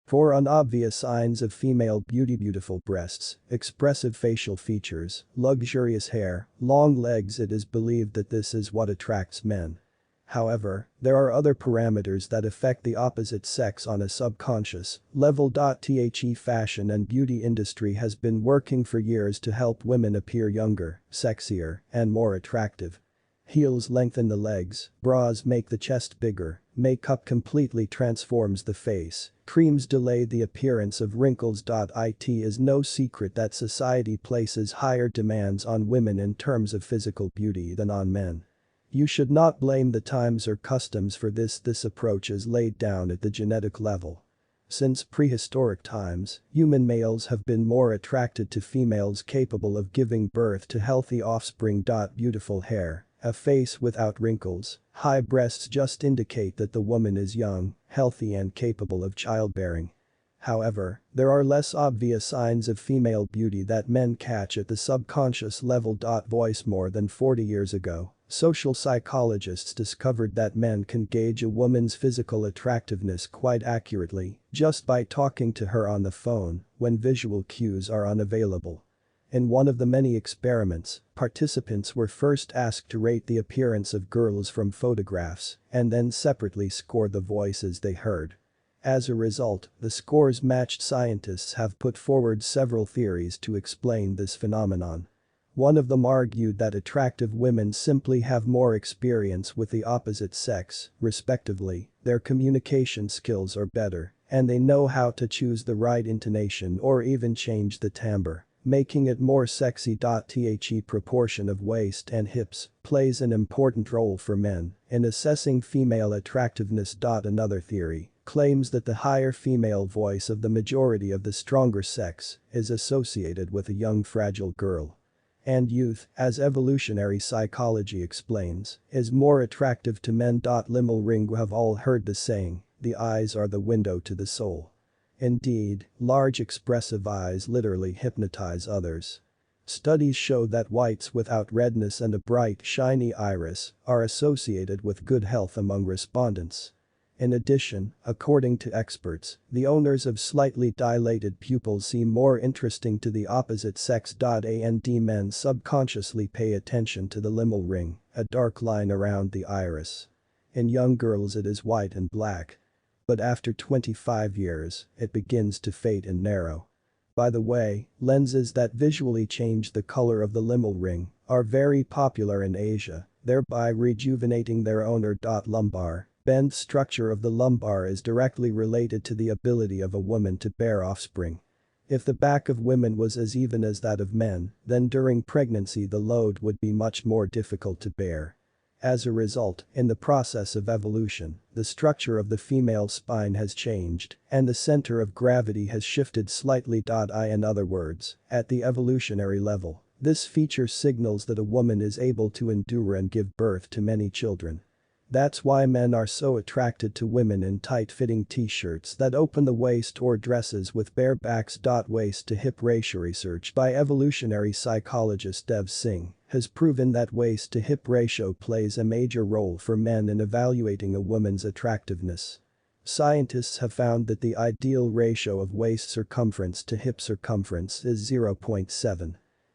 For unobvious signs of female beauty: beautiful breasts, expressive facial features, luxurious hair, long legs. It is believed that this is what attracts men. However, there are other parameters that affect the opposite sex on a subconscious level. The fashion and beauty industry has been working for years to help women appear younger, sexier, and more attractive. Heels lengthen the legs, bras make the chest bigger, makeup completely transforms the face, creams delay the appearance of wrinkles. It is no secret that society places higher demands on women in terms of physical beauty than on men. You should not blame the times or customs for this. This approach is laid down at the genetic level. Since prehistoric times, human males have been more attracted to females capable of giving birth to healthy offspring. Beautiful hair, a face without wrinkles, high breasts just indicate that the woman is young, healthy and capable of childbearing. However, there are less obvious signs of female beauty that men catch at the subconscious level. Voice: more than 40 years ago, social psychologists discovered that men can gauge a woman's physical attractiveness quite accurately just by talking to her on the phone when visual cues are unavailable. In one of the many experiments, participants were first asked to rate the appearance of girls from photographs and then separately score the voices they heard. As a result, the scores matched. Scientists have put forward several theories to explain this phenomenon. One of them argued that attractive women simply have more experience with the opposite sex, respectively, their communication skills are better, and they know how to choose the right intonation or even change the timbre, making it more sexy. The proportion of waist and hips plays an important role for men in assessing female attractiveness. Another theory claims that the higher female voice of the majority of the stronger sex is associated with a young fragile girl. And youth, as evolutionary psychology explains, is more attractive to men. Limmel ring: we have all heard the saying, the eyes are the window to the soul. Indeed, large expressive eyes literally hypnotize others. Studies show that whites without redness and a bright shiny iris are associated with good health among respondents. In addition, according to experts, the owners of slightly dilated pupils seem more interesting to the opposite sex. And men subconsciously pay attention to the limmel ring, a dark line around the iris. In young girls it is white and black. But after 25 years, it begins to fade and narrow. By the way, lenses that visually change the color of the limmel ring are very popular in Asia, thereby rejuvenating their owner. Lumbar bend: structure of the lumbar is directly related to the ability of a woman to bear offspring. If the back of women was as even as that of men, then during pregnancy the load would be much more difficult to bear. As a result, in the process of evolution, the structure of the female spine has changed and the center of gravity has shifted slightly. In other words, at the evolutionary level, this feature signals that a woman is able to endure and give birth to many children. That's why men are so attracted to women in tight-fitting t-shirts that open the waist or dresses with bare backs. Waist-to-hip ratio: research by evolutionary psychologist Dev Singh has proven that waist-to-hip ratio plays a major role for men in evaluating a woman's attractiveness. Scientists have found that the ideal ratio of waist circumference to hip circumference is 0.7.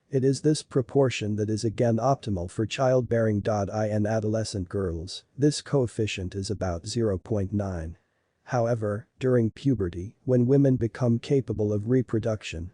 It is this proportion that is again optimal for childbearing. In adolescent girls, this coefficient is about 0.9. However, during puberty, when women become capable of reproduction,